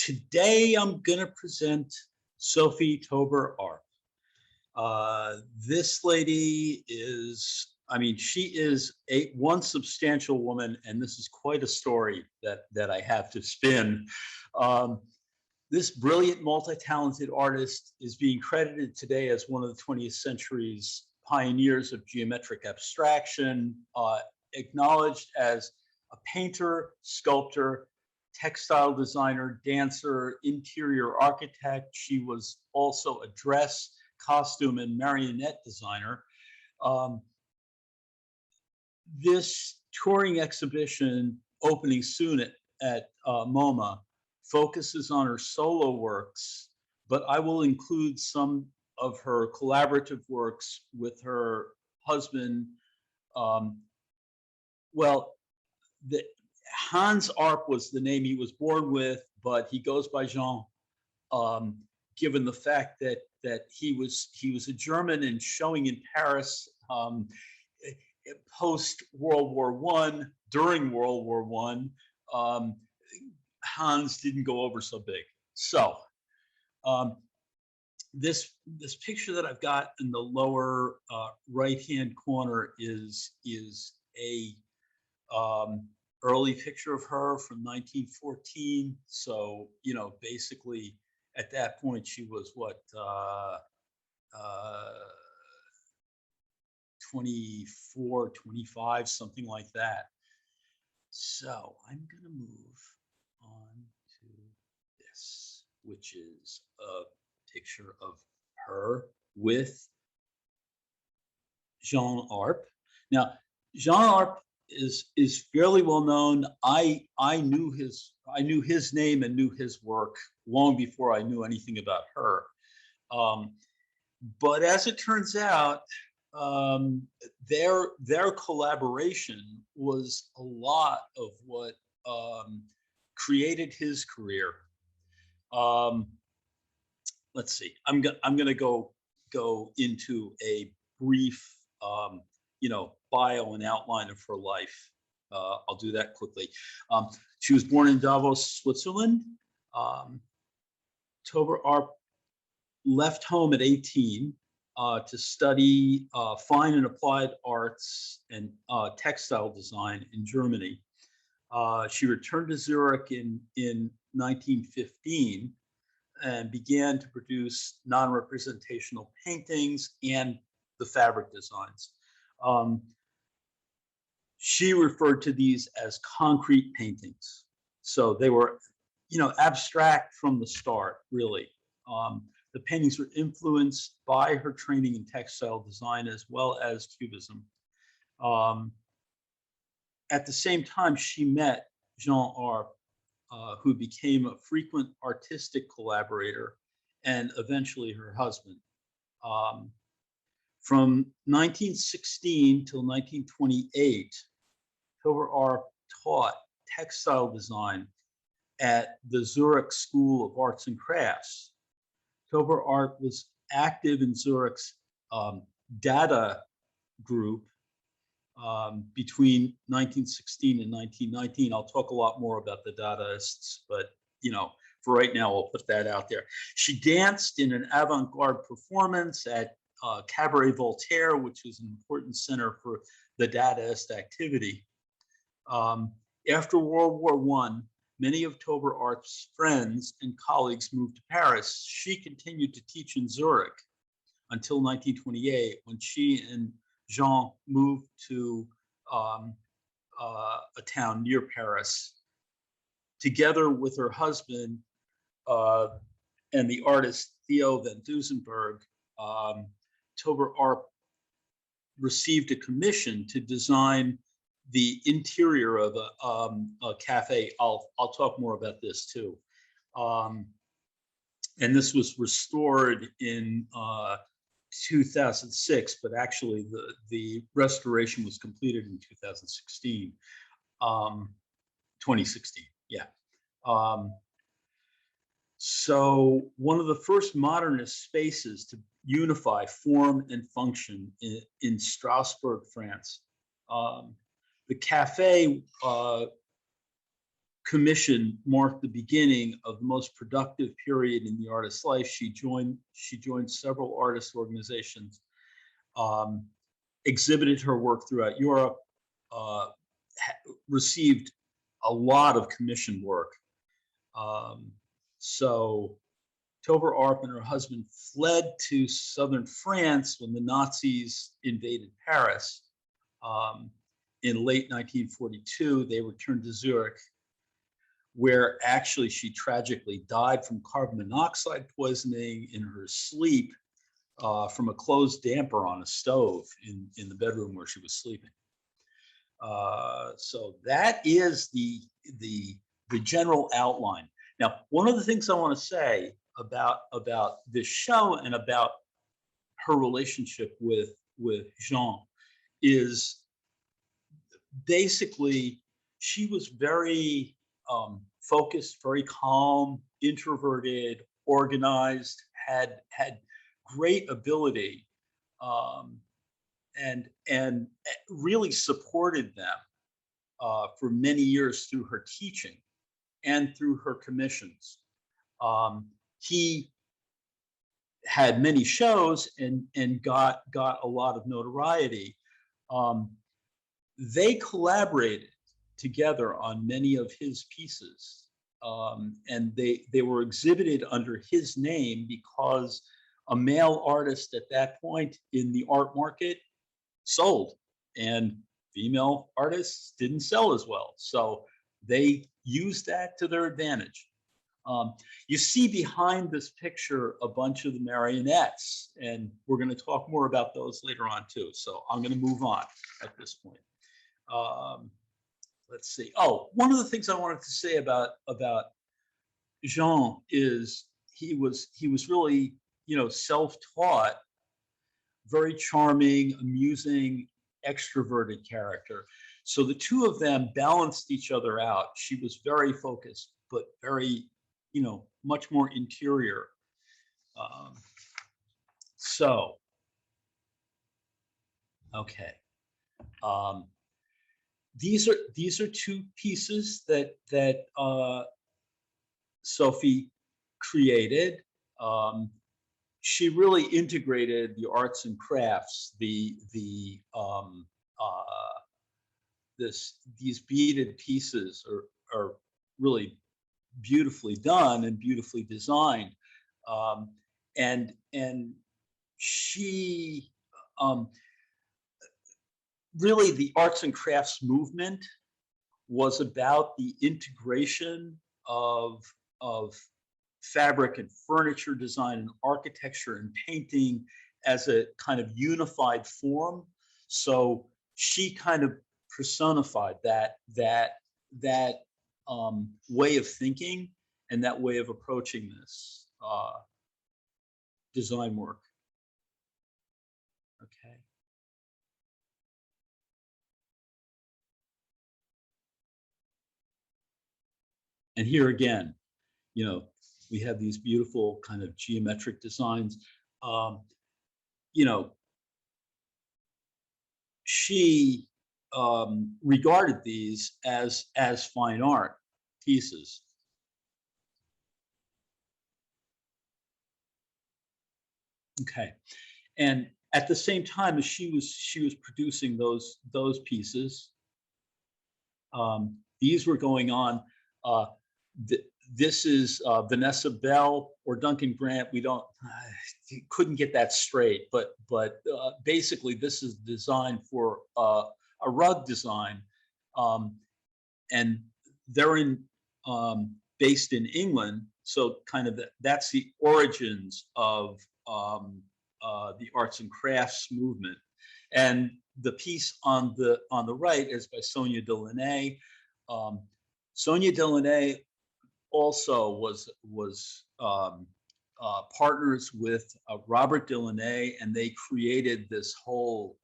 Today I'm going to present Sophie Taeuber-Arp. This lady is, she is one substantial woman, and this is quite a story that I have to spin. This brilliant, multi-talented artist is being credited today as one of the 20th century's pioneers of geometric abstraction, acknowledged as a painter, sculptor, textile designer, dancer, interior architect. She was also a dress, costume, and marionette designer. This touring exhibition, opening soon at MoMA, focuses on her solo works, but I will include some of her collaborative works with her husband. Jean Arp was the name he was born with, but he goes by Jean, given the fact that he was a German and showing in Paris post World War I, during World War I. Hans didn't go over so big. So this picture that I've got in the lower right-hand corner is a early picture of her from 1914. So, basically at that point she was what, 24, 25, something like that. So I'm gonna move on to this, which is a picture of her with Jean Arp. Now, Jean Arp is fairly well known. I knew his name and knew his work long before I knew anything about her. But as it turns out, their collaboration was a lot of what created his career. Let's see. I'm gonna go into a brief bio and outline of her life. I'll do that quickly. She was born in Davos, Switzerland. Taeuber-Arp left home at 18 to study fine and applied arts and textile design in Germany. She returned to Zurich in 1915 and began to produce non-representational paintings and the fabric designs. She referred to these as concrete paintings. So they were, abstract from the start, really. The paintings were influenced by her training in textile design as well as Cubism. At the same time, she met Jean Arp, who became a frequent artistic collaborator and eventually her husband. From 1916 till 1928, Taeuber-Arp taught textile design at the Zurich School of Arts and Crafts. Taeuber-Arp was active in Zurich's Dada group between 1916 and 1919. I'll talk a lot more about the Dadaists, but for right now, I'll put that out there. She danced in an avant-garde performance at Cabaret Voltaire, which is an important center for the Dadaist activity. After World War I, many of Taeuber-Arp's friends and colleagues moved to Paris. She continued to teach in Zurich until 1928, when she and Jean moved to a town near Paris. Together with her husband and the artist Theo van Dusenberg, Taeuber-Arp received a commission to design the interior of a cafe. I'll talk more about this too. And this was restored in 2006, but actually the restoration was completed in 2016, 2016, yeah. So one of the first modernist spaces to unify form and function in Strasbourg, France. The cafe commission marked the beginning of the most productive period in the artist's life. She joined several artist organizations, exhibited her work throughout Europe, received a lot of commission work. So Taeuber-Arp and her husband fled to southern France when the Nazis invaded Paris. In late 1942, they returned to Zurich, where actually she tragically died from carbon monoxide poisoning in her sleep from a closed damper on a stove in the bedroom where she was sleeping. So that is the general outline. Now, one of the things I want to say about this show and about her relationship with Jean is basically she was very focused, very calm, introverted, organized, had great ability, and really supported them for many years through her teaching and through her commissions. He had many shows and got a lot of notoriety. They collaborated together on many of his pieces, and they were exhibited under his name because a male artist at that point in the art market sold, and female artists didn't sell as well. So they used that to their advantage. You see behind this picture a bunch of the marionettes, and we're going to talk more about those later on too. So I'm going to move on at this point. Let's see. Oh, one of the things I wanted to say about Jean is he was really, self-taught, very charming, amusing, extroverted character. So the two of them balanced each other out. She was very focused, but very, much more interior. Okay. These are two pieces that Sophie created. She really integrated the arts and crafts, these beaded pieces are really beautifully done and beautifully designed, and she really, the arts and crafts movement was about the integration of fabric and furniture design and architecture and painting as a kind of unified form. So she kind of personified that way of thinking and that way of approaching this design work. Okay. And here again, we have these beautiful kind of geometric designs. She regarded these as fine art pieces. Okay, and at the same time as she was producing those pieces, these were going on. This is Vanessa Bell or Duncan Grant. We couldn't get that straight, but basically this is designed for a rug design, and they're based in England. So kind of that's the origins of the arts and crafts movement. And the piece on the right is by Sonia Delaunay. Sonia Delaunay also was partners with Robert Delaunay, and they created this whole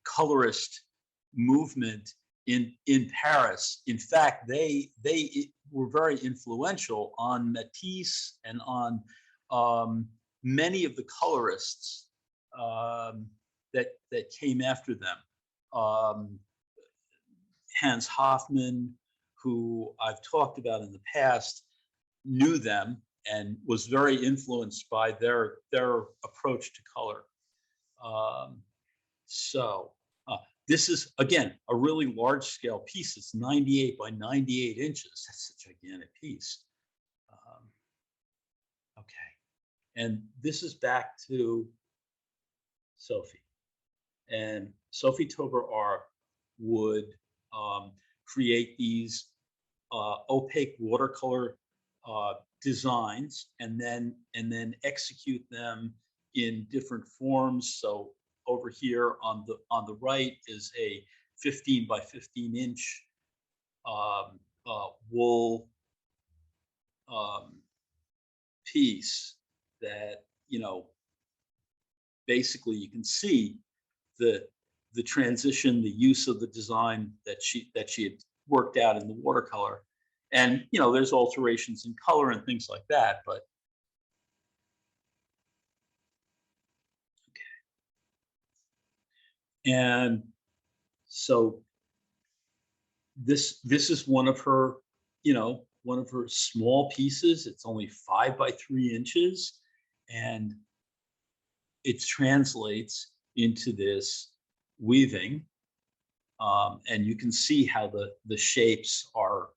colorist movement in Paris. In fact, they were very influential on Matisse and on many of the colorists that came after them. Hans Hofmann, who I've talked about in the past, knew them and was very influenced by their approach to color. Um, so this is, again, a really large scale piece. It's 98 by 98 inches. That's a gigantic piece. Okay. And this is back to Sophie. And Sophie Taeuber-Arp would create these opaque watercolor designs and then execute them in different forms. So over here on the right is a 15 by 15 inch wool piece that, you know, basically you can see the transition, the use of the design that she had worked out in the watercolor. And, you know, there's alterations in color and things like that, but okay. And so this is one of her, you know, one of her small pieces. It's only 5 by 3 inches, and it translates into this weaving, and you can see how the shapes are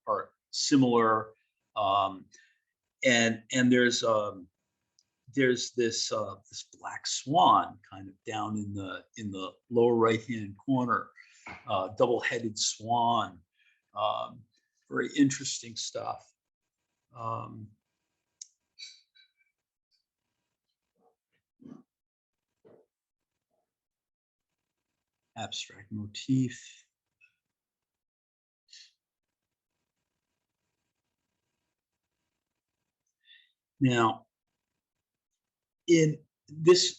similar, and there's this this black swan kind of down in the lower right hand corner, double-headed swan, very interesting stuff. Abstract motif. Now, in these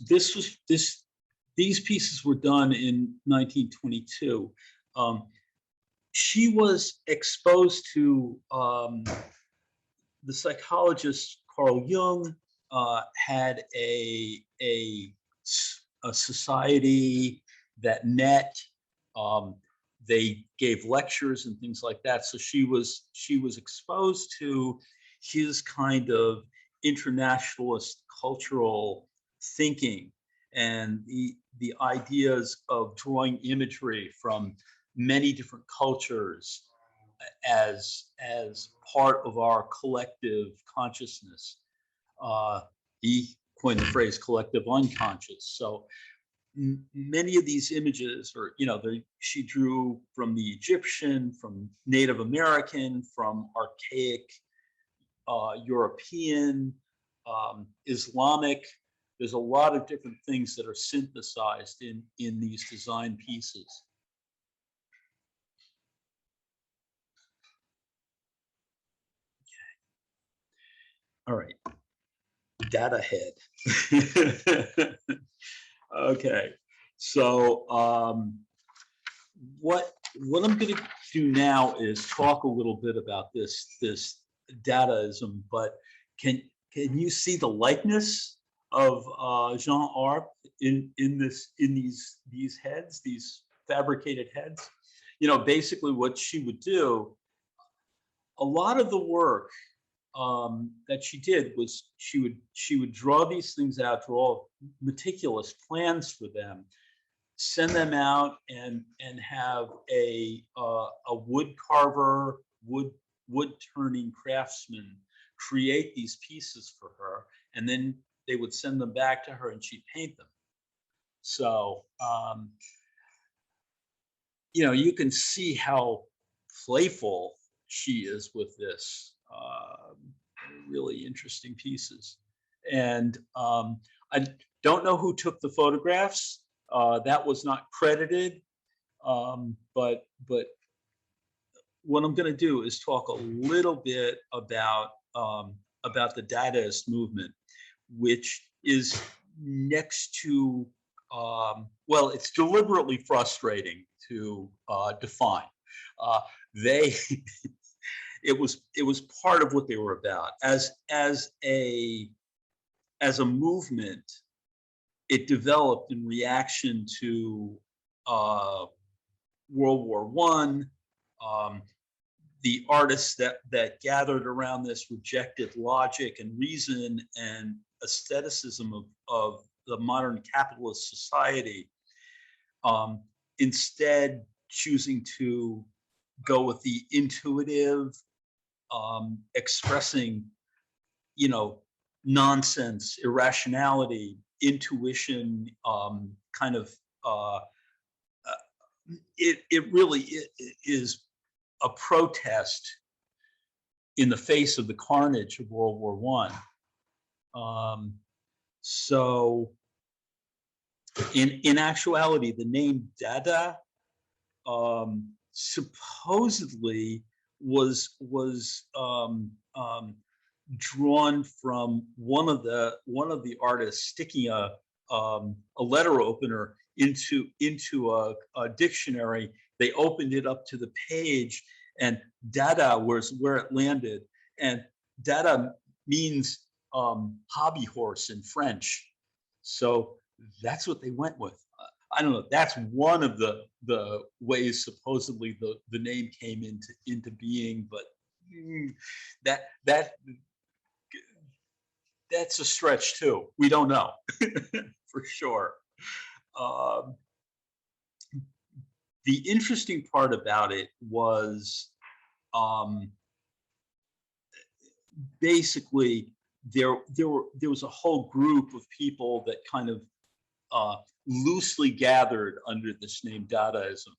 pieces were done in 1922. She was exposed to the psychologist Carl Jung. Had a society that met. They gave lectures and things like that. So she was exposed to his kind of internationalist cultural thinking and the ideas of drawing imagery from many different cultures as part of our collective consciousness. He coined the phrase collective unconscious. So many of these images, or, you know, she drew from the Egyptian, from Native American, from archaic European, Islamic. There's a lot of different things that are synthesized in these design pieces. Okay. All right. Data head. Okay. So what I'm going to do now is talk a little bit about this Dadaism, but can you see the likeness of Jean Arp in these heads, these fabricated heads? You know, basically what she would do, a lot of the work that she did was she would draw these things out, draw meticulous plans for them, send them out, and have a wood carver, wood turning craftsman create these pieces for her, and then they would send them back to her and she'd paint them. So you know, you can see how playful she is with this. Really interesting pieces. And I don't know who took the photographs. That was not credited. But what I'm going to do is talk a little bit about the Dadaist movement, which is next to, well, it's deliberately frustrating to define. It was part of what they were about. As a movement, it developed in reaction to World War I, the artists that gathered around this rejected logic and reason and aestheticism of the modern capitalist society, instead choosing to go with the intuitive, expressing, nonsense, irrationality, intuition, kind of, it really is a protest in the face of the carnage of World War I. So in actuality, the name Dada supposedly was drawn from one of the artists sticking a letter opener into a dictionary. They opened it up to the page, and Dada was where it landed. And Dada means hobby horse in French, so that's what they went with. I don't know. That's one of the ways supposedly the name came into being, but that's a stretch too. We don't know for sure. The interesting part about it was basically there was a whole group of people that kind of loosely gathered under this name Dadaism.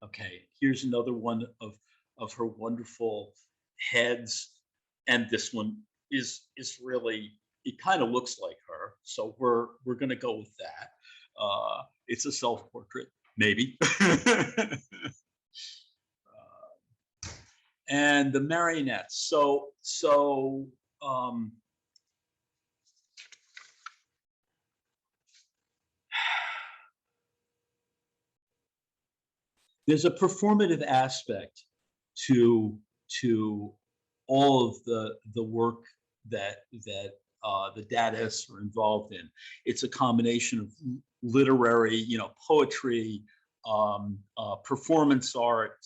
Okay, here's another one of her wonderful heads, and this one is really, it kind of looks like her, so we're gonna go with that. It's a self-portrait, maybe. And the marionettes. So there's a performative aspect to all of the work that the Dadaists are involved in. It's a combination of literary, poetry, performance art,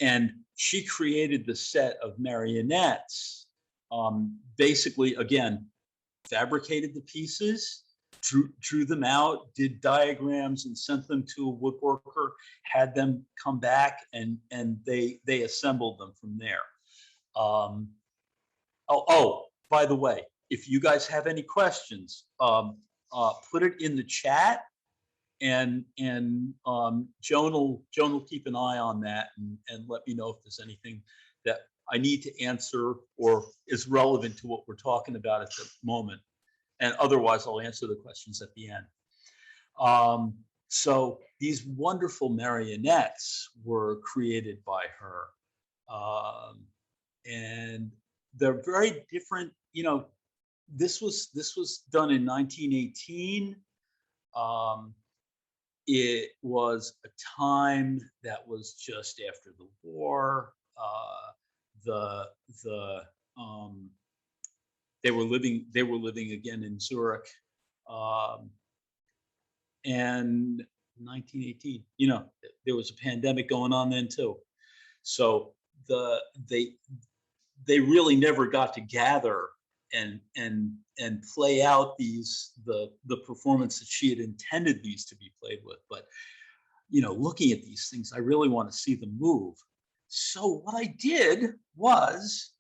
and she created the set of marionettes. Basically, again, fabricated the pieces, drew them out, did diagrams, and sent them to a woodworker, had them come back, and they assembled them from there. By the way, if you guys have any questions, put it in the chat, and Joan will keep an eye on that and let me know if there's anything that I need to answer or is relevant to what we're talking about at the moment. And otherwise, I'll answer the questions at the end. So these wonderful marionettes were created by her. And they're very different. This was done in 1918. It was a time that was just after the war. They were living again in Zurich, and 1918. There was a pandemic going on then too, so they really never got to gather and play out the performance that she had intended these to be played with. But looking at these things, I really want to see them move. So what I did was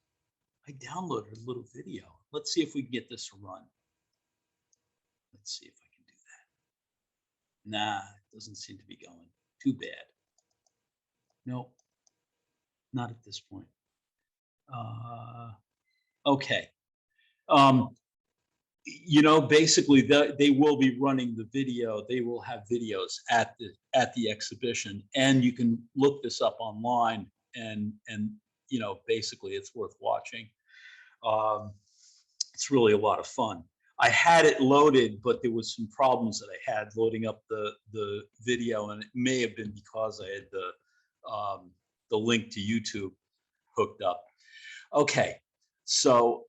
I downloaded a little video. Let's see if we can get this to run. Let's see if I can do that. Nah, it doesn't seem to be going. Too bad. Nope, not at this point. Okay. Basically, they will be running the video. They will have videos at the exhibition, and you can look this up online. And basically, it's worth watching. It's really a lot of fun. I had it loaded, but there was some problems that I had loading up the video, and it may have been because I had the link to YouTube hooked up. Okay, so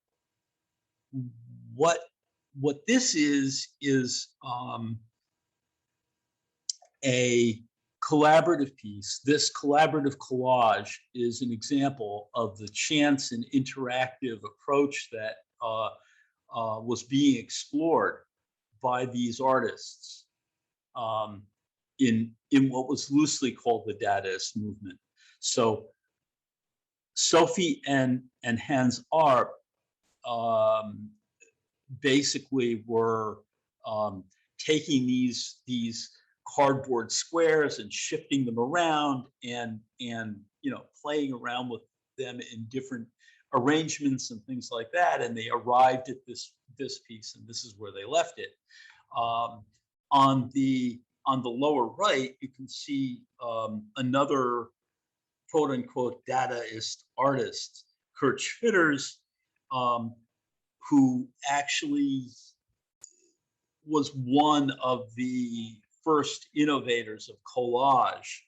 what this is a collaborative piece. This collaborative collage is an example of the chance and interactive approach that was being explored by these artists in what was loosely called the Dadaist movement. So Sophie and Jean Arp basically were taking these cardboard squares and shifting them around and playing around with them in different arrangements and things like that, and they arrived at this piece, and this is where they left it. On the lower right, you can see another quote unquote Dadaist artist, Kurt Schwitters, who actually was one of the first innovators of collage.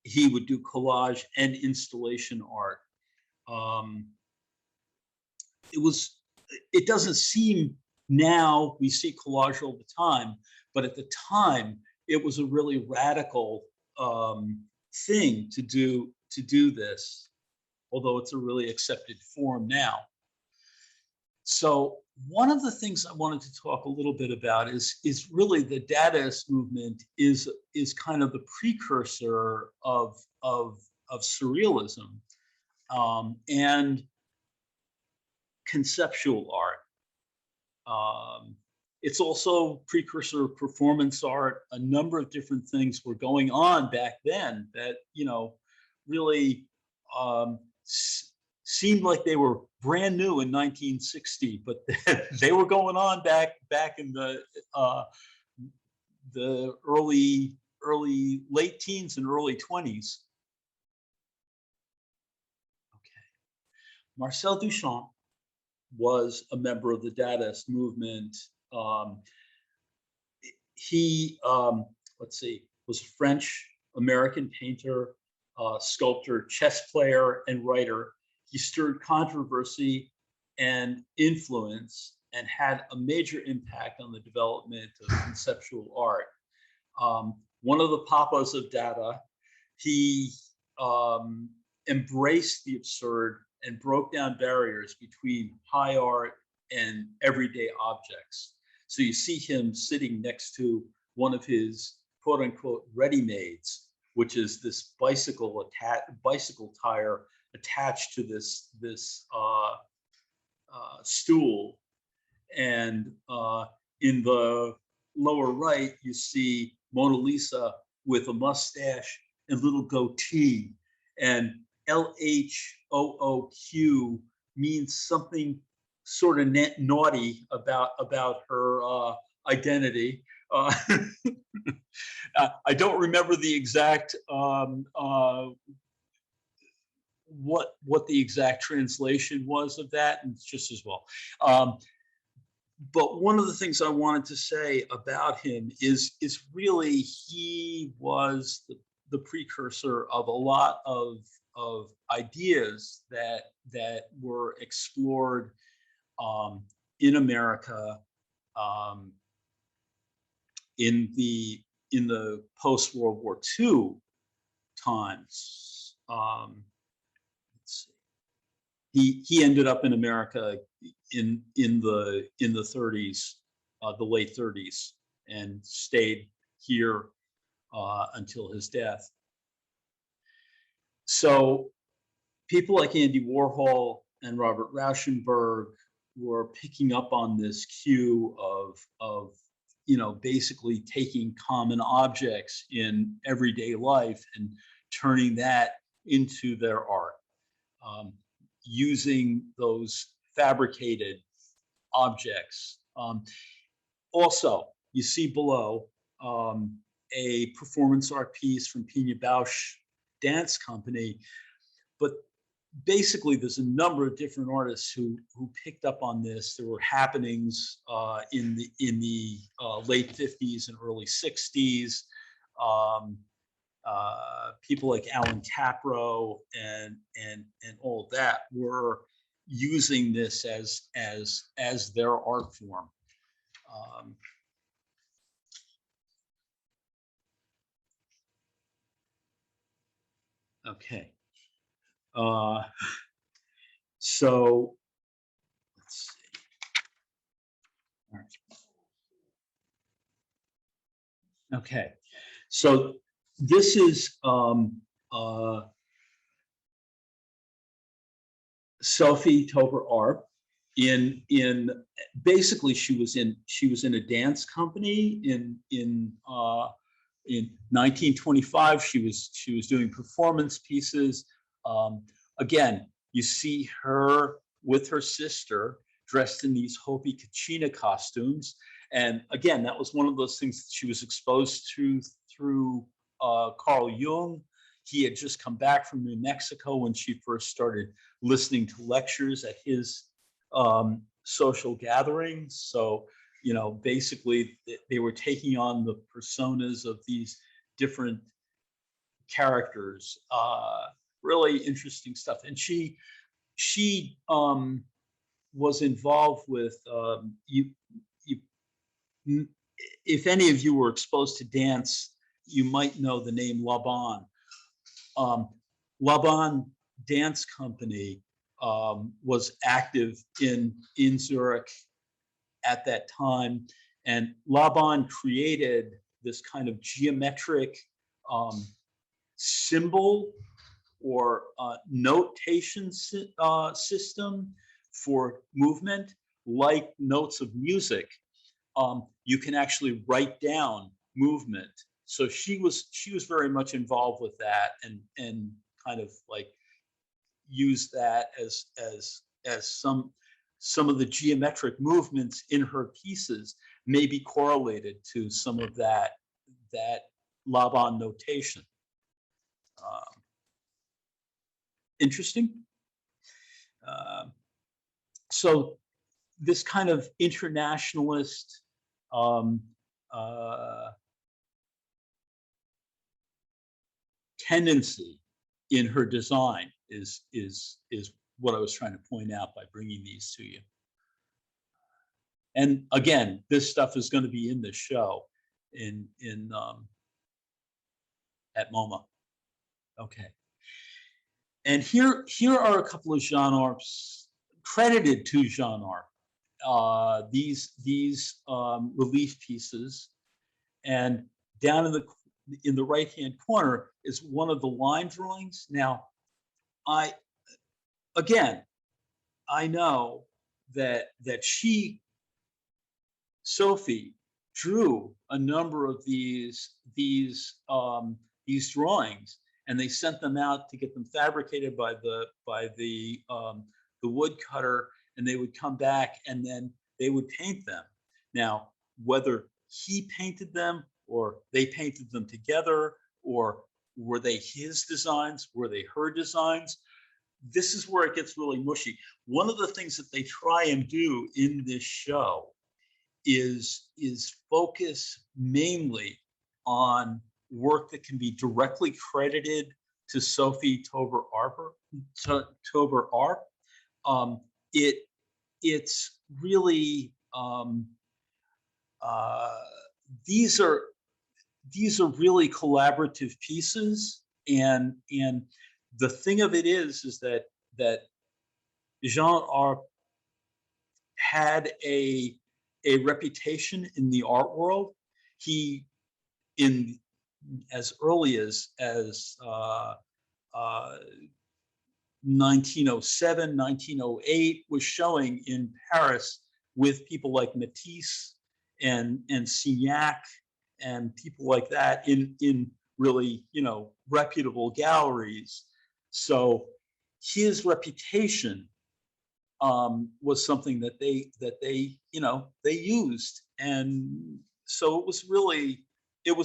He would do collage and installation art. It doesn't seem now, we see collage all the time, but at the time it was a really radical thing to do this, although it's a really accepted form now. So one of the things I wanted to talk a little bit about is really the Dadaist movement is kind of the precursor of surrealism and conceptual art. It's also precursor of performance art. A number of different things were going on back then that really seemed like they were brand new in 1960, but they were going on back in the late teens and early 20s. Okay, Marcel Duchamp was a member of the Dadaist movement. He was a French-American painter, sculptor, chess player, and writer. He stirred controversy and influence and had a major impact on the development of conceptual art. One of the papas of Dada, he embraced the absurd and broke down barriers between high art and everyday objects. So you see him sitting next to one of his quote unquote ready-mades, which is this bicycle tire attached to this stool. And in the lower right, you see Mona Lisa with a mustache and little goatee. And LHOOQ means something sort of naughty about her identity. I don't remember the exact what the exact translation was of that, and it's just as well. But one of the things I wanted to say about him is really he was the precursor of a lot of ideas that were explored in America in the post-World War II times. Let's see. He ended up in America in the 30s, the late 30s, and stayed here until his death. So people like Andy Warhol and Robert Rauschenberg were picking up on this cue of basically taking common objects in everyday life and turning that into their art, using those fabricated objects. Also, you see below a performance art piece from Pina Bausch Dance Company, but basically there's a number of different artists who picked up on this. There were happenings in the late 50s and early 60s. People like Alan Capro and all of that were using this as their art form. Okay. Uh, so let's see. All right. Okay. So this is Sophie Taeuber-Arp. In basically she was in a dance company in 1925. She was doing performance pieces. Again, you see her with her sister dressed in these Hopi Kachina costumes. And again, that was one of those things that she was exposed to through Carl Jung. He had just come back from New Mexico when she first started listening to lectures at his social gatherings. So, basically they were taking on the personas of these different characters. Really interesting stuff. And she was involved with you. If any of you were exposed to dance, you might know the name Laban. Laban Dance Company was active in Zurich at that time, and Laban created this kind of geometric symbol or notation system for movement, like notes of music. You can actually write down movement. So she was very much involved with that, and kind of like used that as some of the geometric movements in her pieces may be correlated to some of that Laban notation. Interesting. So this kind of internationalist tendency in her design is what I was trying to point out by bringing these to you. And again, this stuff is going to be in the show at MoMA. Okay. And here are a couple of Jean Arps credited to Jean Arp. These relief pieces, and down in the right-hand corner is one of the line drawings. Now, I know that Sophie drew a number of these drawings, and they sent them out to get them fabricated by the woodcutter, and they would come back and then they would paint them. Now, whether he painted them or they painted them together, or were they his designs, were they her designs, this is where it gets really mushy. One of the things that they try and do in this show is focus mainly on work that can be directly credited to Sophie Taeuber-Arp. It's really these are really collaborative pieces, and the thing of it is that Jean Arp had a reputation in the art world. He, in as early as 1907, 1908, was showing in Paris with people like Matisse and Signac and people like that in really, reputable galleries. So his reputation was something that they used, and so it was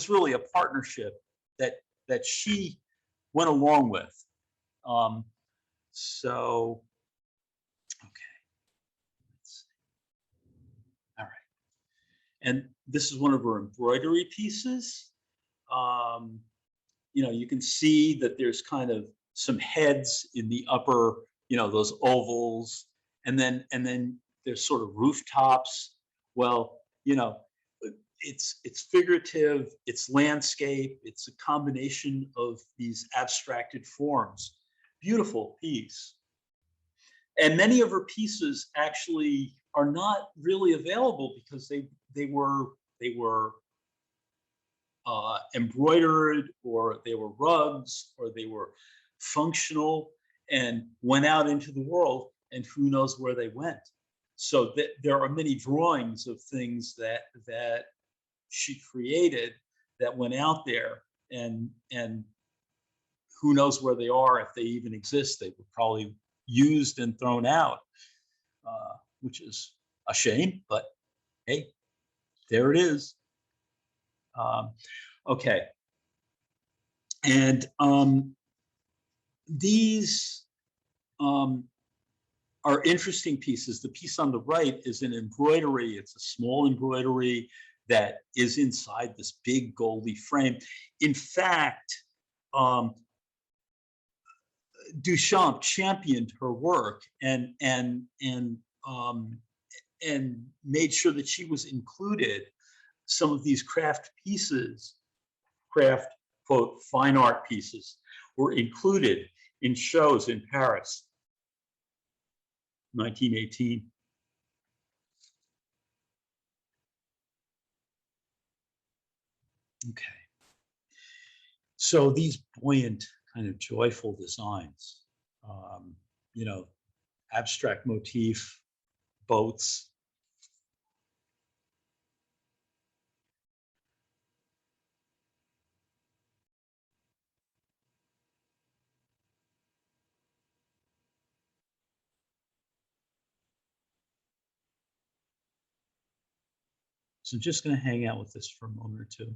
really a partnership that she went along with. So, okay, let's see. All right, and this is one of her embroidery pieces. You can see that there's kind of some heads in the upper, those ovals, and then there's sort of rooftops. Well, it's figurative, it's landscape, it's a combination of these abstracted forms. Beautiful piece. And many of her pieces actually are not really available because they were embroidered, or they were rugs, or they were functional and went out into the world, and who knows where they went. So there are many drawings of things that she created that went out there, and who knows where they are, if they even exist. They were probably used and thrown out, which is a shame, but hey, there it is. Okay. And these are interesting pieces. The piece on the right is an embroidery. It's a small embroidery that is inside this big goldy frame. In fact, Duchamp championed her work and made sure that she was included. Some of these craft pieces, craft, quote, fine art pieces, were included in shows in Paris, 1918. Okay. So these buoyant, kind of joyful designs, you know, abstract motif, boats. So I'm just going to hang out with this for a moment or two.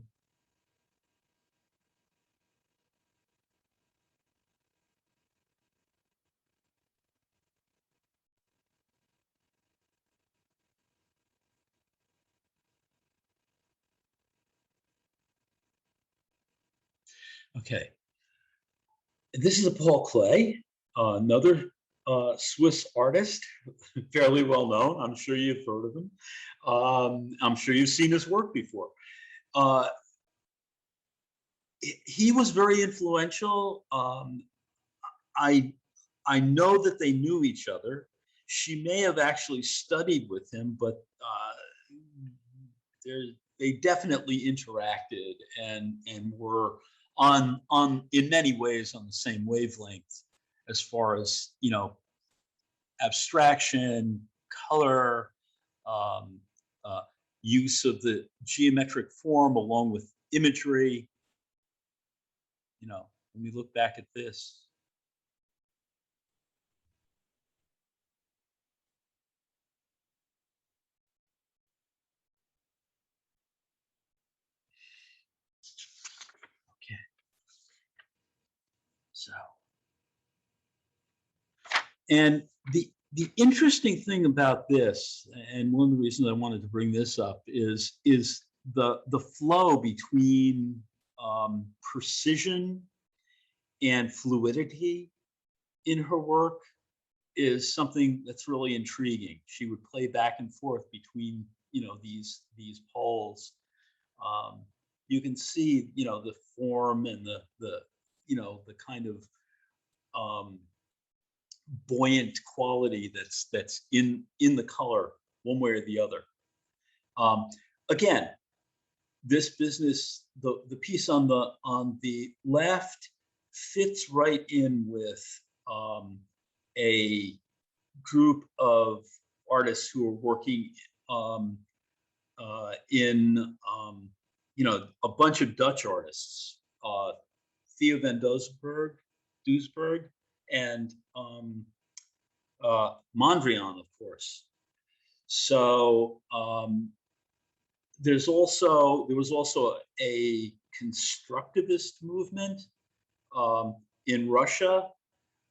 Okay. This is a Paul Klee, another Swiss artist, fairly well known. I'm sure you've heard of him. I'm sure you've seen his work before. He was very influential. I know that they knew each other. She may have actually studied with him, but they definitely interacted and were on in many ways on the same wavelength as far as, you know, abstraction, color, use of the geometric form along with imagery. You know, when we look back at this. Okay. So, and the interesting thing about this, and one of the reasons I wanted to bring this up, is the flow between precision and fluidity in her work is something that's really intriguing. She would play back and forth between, you know, these poles. You can see, you know, the form and the you know, the kind of buoyant quality that's in the color, one way or the other. Again, this business, the piece on the left fits right in with a group of artists who are working in you know, a bunch of Dutch artists, Theo van Doesburg, and Mondrian, of course. So there was also a constructivist movement in Russia.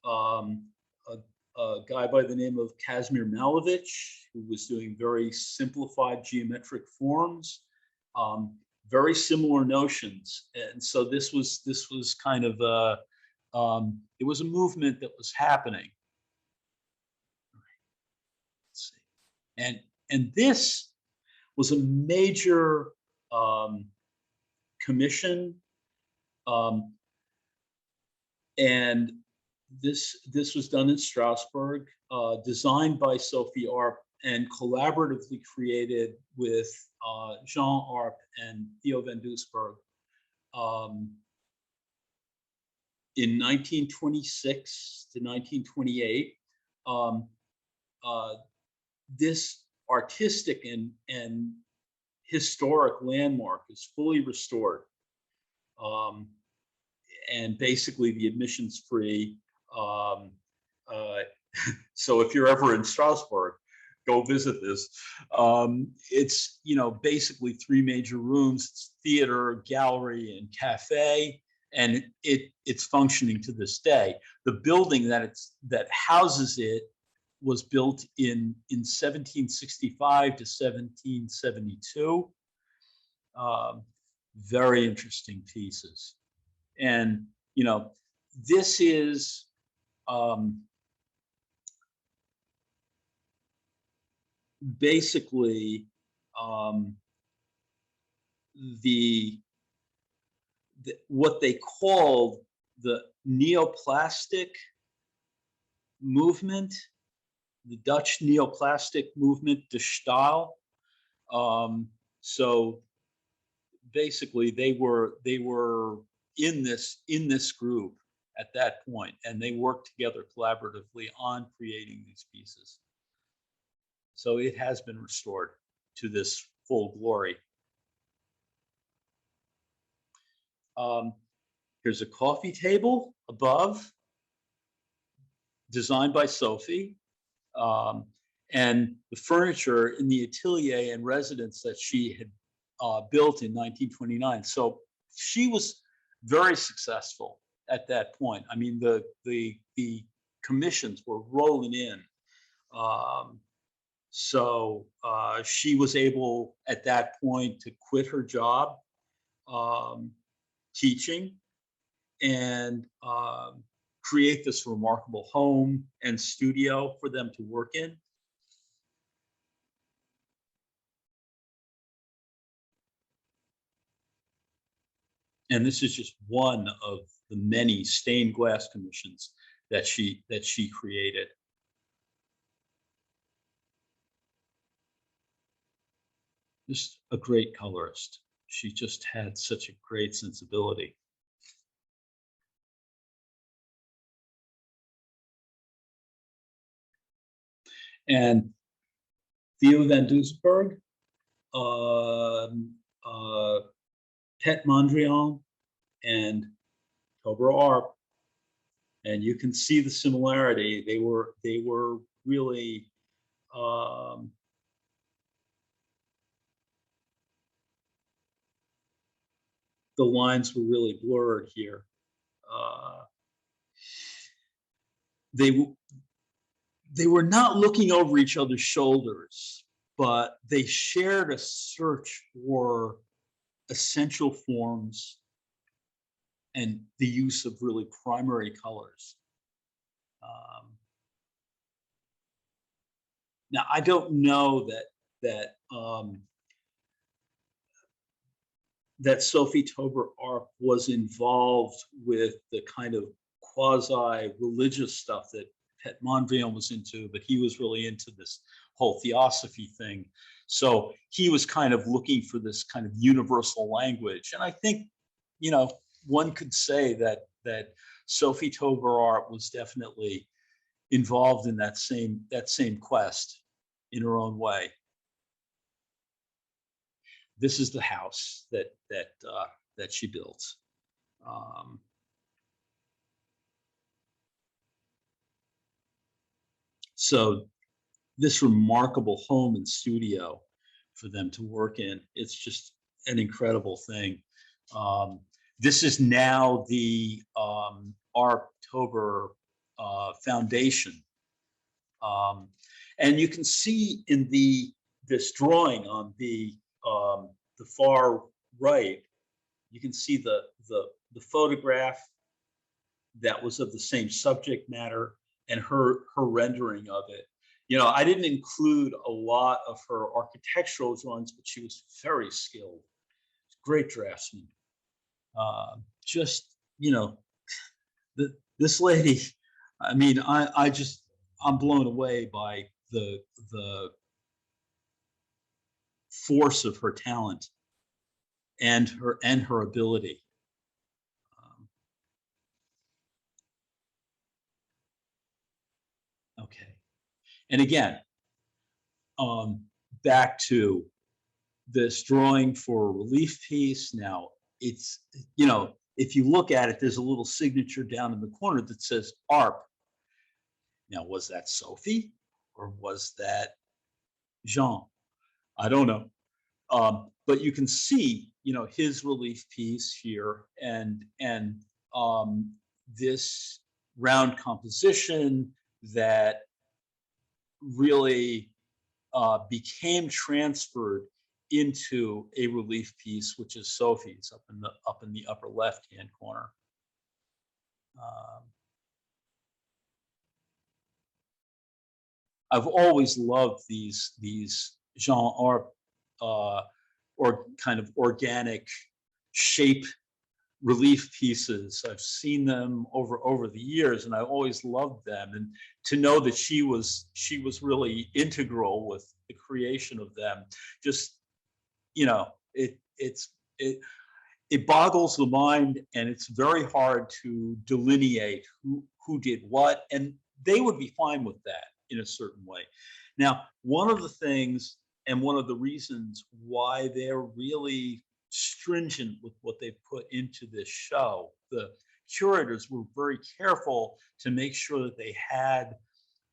A guy by the name of Kazimir Malevich, who was doing very simplified geometric forms, very similar notions. And so this was kind of it was a movement that was happening. Let's see. And this was a major commission, and this was done in Strasbourg, designed by Sophie Arp and collaboratively created with Jean Arp and Theo van Doesburg in 1926 to 1928. This artistic and historic landmark is fully restored. And basically the admission's free. So if you're ever in Strasbourg, go visit this. It's, you know, basically 3 major rooms. It's theater, gallery, and cafe, and it's functioning to this day. The building that houses it was built in 1765 to 1772. Very interesting pieces. And, you know, this is basically what they called the neoplastic movement, the Dutch neoplastic movement, de stijl. So basically they were in this group at that point, and they worked together collaboratively on creating these pieces. So it has been restored to this full glory. Here's a coffee table above, designed by Sophie, and the furniture in the atelier and residence that she had built in 1929. So she was very successful at that point. I mean, the commissions were rolling in. So she was able at that point to quit her job teaching and create this remarkable home and studio for them to work in. And this is just one of the many stained glass commissions that she created. Just a great colorist. She just had such a great sensibility. And Theo van Doesburg, Pet Mondrian, and Taeuber-Arp, and you can see the similarity. They were really the lines were really blurred here. They were not looking over each other's shoulders, but they shared a search for essential forms and the use of really primary colors. Now, I don't know that Sophie Taeuber-Arp was involved with the kind of quasi-religious stuff that Pet Mondrian was into, but he was really into this whole theosophy thing. So he was kind of looking for this kind of universal language. And I think, you know, one could say that Sophie Taeuber-Arp was definitely involved in that same quest in her own way. This is the house that she built. So this remarkable home and studio for them to work in, it's just an incredible thing. This is now the Arp Taeuber Foundation. And you can see in this drawing on the far right, you can see the photograph that was of the same subject matter and her rendering of it. You know, I didn't include a lot of her architectural drawings, but she was very skilled great draftsman. Just, you know, this lady, I mean, I'm blown away by the force of her talent and her ability. Okay, and again, back to this drawing for a relief piece. Now, it's, you know, if you look at it, there's a little signature down in the corner that says Arp. Now, was that Sophie or was that Jean? I don't know. But you can see, you know, his relief piece here, and this round composition that really became transferred into a relief piece, which is Sophie's up in the upper left hand corner. I've always loved these Jean Arp or kind of organic shape relief pieces. I've seen them over the years, and I always loved them. And to know that she was really integral with the creation of them, just, you know, it boggles the mind, and it's very hard to delineate who did what, and they would be fine with that in a certain way. Now, one of the things and one of the reasons why they're really stringent with what they put into this show, the curators were very careful to make sure that they had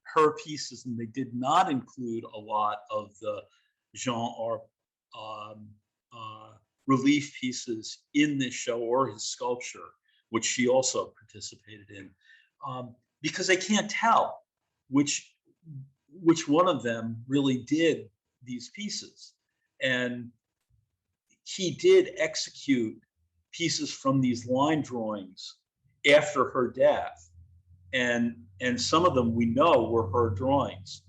her pieces, and they did not include a lot of the Jean Arp relief pieces in this show, or his sculpture, which she also participated in, because they can't tell which one of them really did these pieces. And he did execute pieces from these line drawings after her death, and some of them we know were her drawings,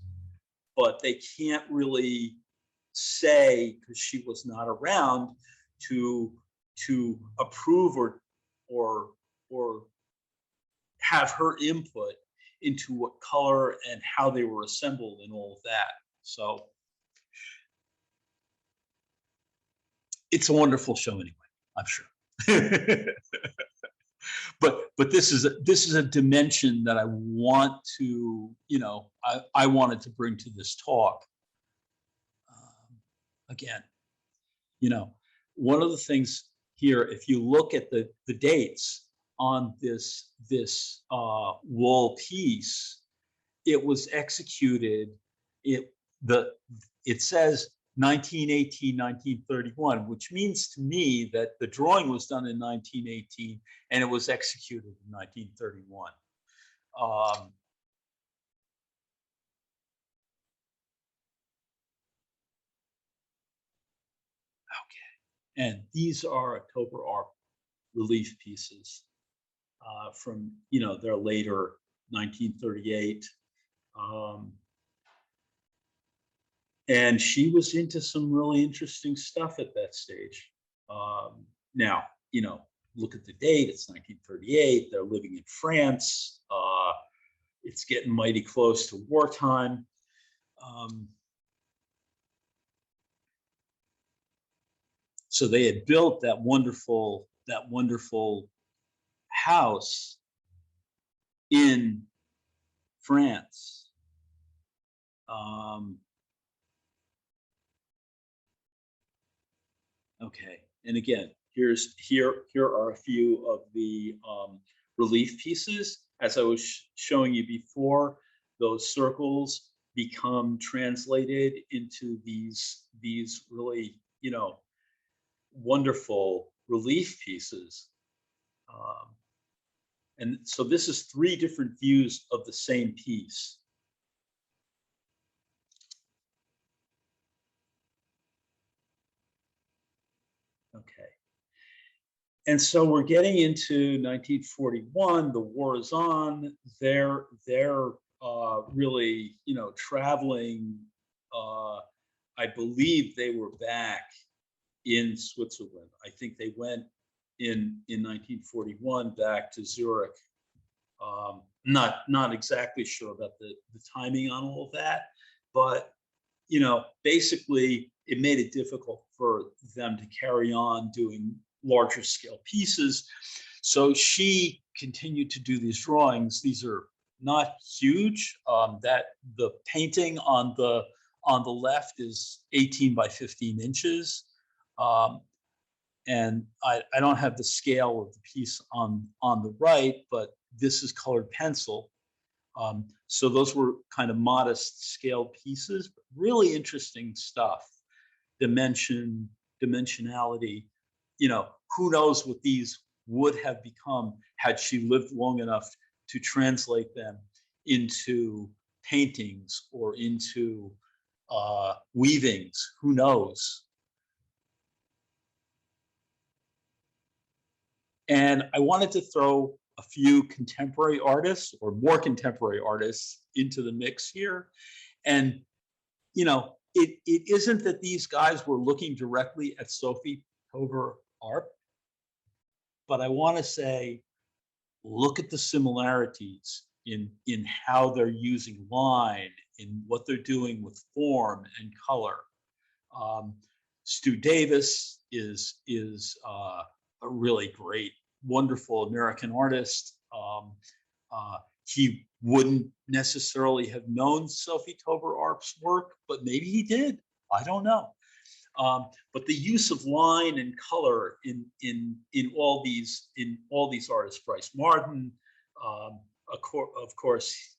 but they can't really say, because she was not around to approve or have her input into what color and how they were assembled and all of that. So it's a wonderful show anyway, I'm sure. but this is a dimension that I want to, you know, I wanted to bring to this talk. Again, you know, one of the things here, if you look at the dates on this wool piece, it was executed. It says 1918, 1931, which means to me that the drawing was done in 1918 and it was executed in 1931. And these are Taeuber-Arp relief pieces from, you know, their later 1938. And she was into some really interesting stuff at that stage. Now, you know, look at the date, it's 1938, they're living in France. It's getting mighty close to wartime. So they had built that wonderful house in France. Okay, and again, here are a few of the relief pieces. As I was showing you before, those circles become translated into these really, you know, wonderful relief pieces. And so this is 3 different views of the same piece. Okay. And so we're getting into 1941, the war is on, they're really, you know, traveling. I believe they were back in Switzerland. I think they went in 1941 back to Zurich. Not exactly sure about the timing on all of that, but basically it made it difficult for them to carry on doing larger scale pieces. So she continued to do these drawings. These are not huge. That the painting on the left is 18 by 15 inches. And I don't have the scale of the piece on the right, but this is colored pencil. So those were kind of modest scale pieces, but really interesting stuff. Dimensionality. Who knows what these would have become had she lived long enough to translate them into paintings or into weavings. Who knows? And I wanted to throw a few contemporary artists or more contemporary artists into the mix here. And, it isn't that these guys were looking directly at Sophie Taeuber-Arp, but I want to say, look at the similarities in how they're using line, in what they're doing with form and color. Stu Davis is a really great, wonderful American artist. He wouldn't necessarily have known Sophie Taeuber-Arp's work, but maybe he did. I don't know. But the use of line and color in all these artists, Bryce Martin, of course,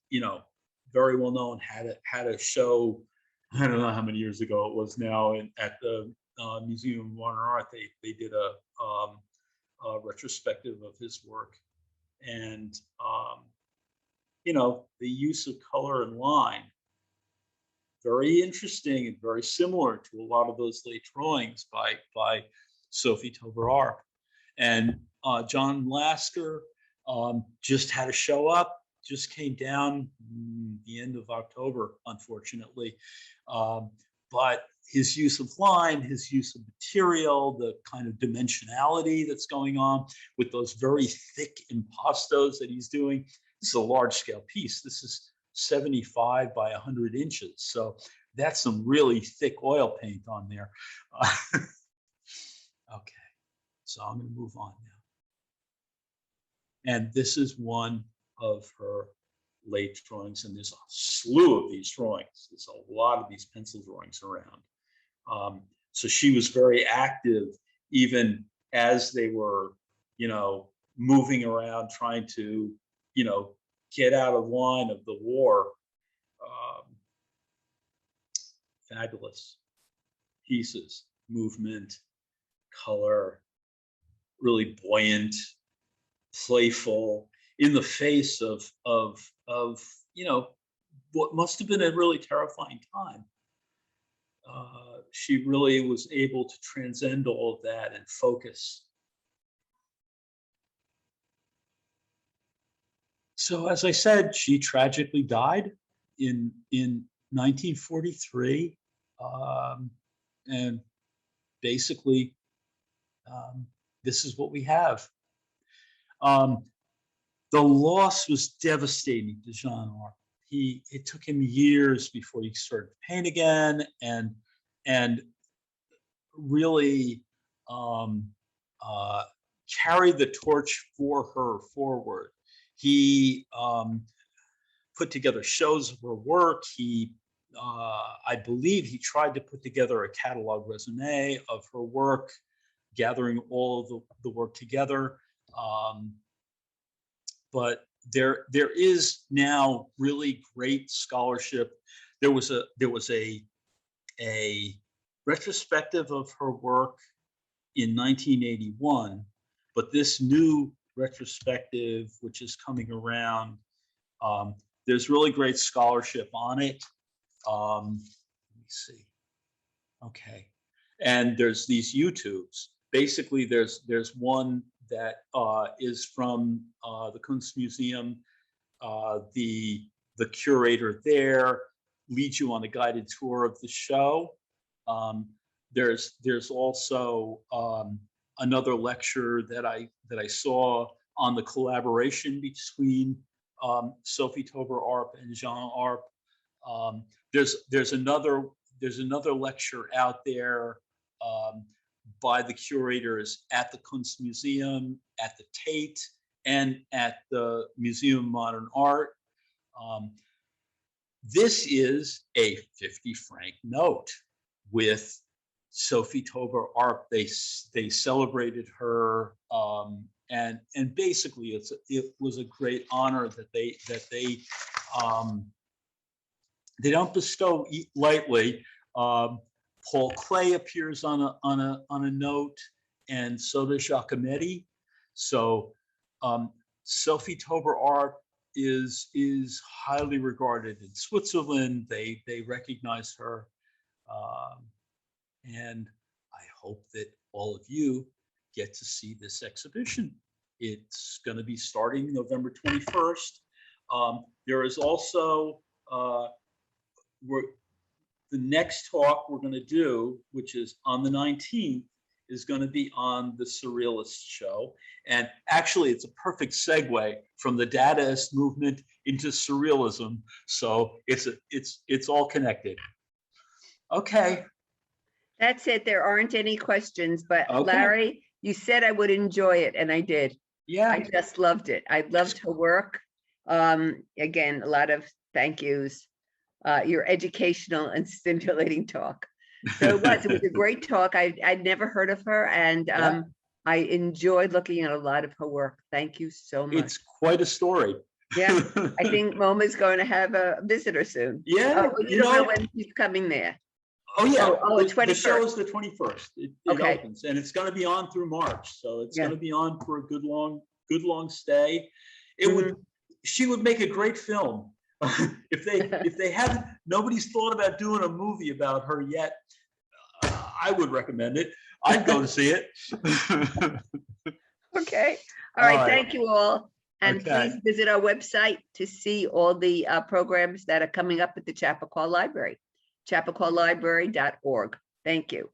very well known, had a show. I don't know how many years ago it was now, at the Museum of Modern Art. They did a retrospective of his work, and the use of color and line, very interesting and very similar to a lot of those late drawings by Sophie Taeuber-Arp. And John Lasker just had a show up, just came down the end of October, unfortunately. But his use of line, his use of material, the kind of dimensionality that's going on with those very thick impastos that he's doing. This is a large scale piece. This is 75 by 100 inches. So that's some really thick oil paint on there. Okay, so I'm going to move on now. And this is one of her late drawings, and there's a slew of these drawings. There's a lot of these pencil drawings around. So she was very active even as they were, moving around trying to, get out of line of the war. Fabulous pieces, movement, color, really buoyant, playful, in the face of what must have been a really terrifying time. She really was able to transcend all of that and focus. So, as I said, she tragically died in 1943, and basically, this is what we have. The loss was devastating to Jean Arp. It took him years before he started to paint again, and really carried the torch for her forward. He put together shows of her work. I believe he tried to put together a catalog resume of her work, gathering all of the work together. But there is now really great scholarship. There was a retrospective of her work in 1981, but this new retrospective, which is coming around, there's really great scholarship on it. Let me see. Okay, and there's these YouTubes. Basically, there's one that is from the Kunstmuseum. The curator there leads you on a guided tour of the show. There's also another lecture that I saw on the collaboration between Sophie Taeuber-Arp and Jean Arp. There's another lecture out there by the curators at the Kunstmuseum, at the Tate, and at the Museum of Modern Art. This is a 50-franc note with Sophie Taeuber-Arp. They celebrated her, and basically it was a great honor that they don't bestow lightly. Paul Klee appears on a note, and so does Giacometti. So Sophie Taeuber-Arp is highly regarded in Switzerland. They recognize her, and I hope that all of you get to see this exhibition. It's going to be starting November 21st. There is also the next talk we're going to do, which is on the 19th, is going to be on the Surrealist show. And actually, it's a perfect segue from the Dadaist movement into Surrealism. So it's all connected. Okay. That's it. There aren't any questions, but Okay. Larry, you said I would enjoy it, and I did. Yeah. I just loved it. I loved her work. Again, a lot of thank yous. Your educational and stimulating talk. So it was a great talk. I'd never heard of her, and I enjoyed looking at a lot of her work. Thank you so much. It's quite a story. Yeah, I think MoMA's going to have a visitor soon. Yeah. Oh, you don't know when she's coming there. Oh yeah. Oh, the 21st. show is the 21st. It Okay. opens, and it's going to be on through March. So it's Yeah. going to be on for a good long stay. She would make a great film. if they haven't, nobody's thought about doing a movie about her yet. I would recommend it. I'd go to see it. Okay. All right. All right. Thank you all. And Okay. please visit our website to see all the programs that are coming up at the Chappaqua Library, chappaqua.library.org. Thank you.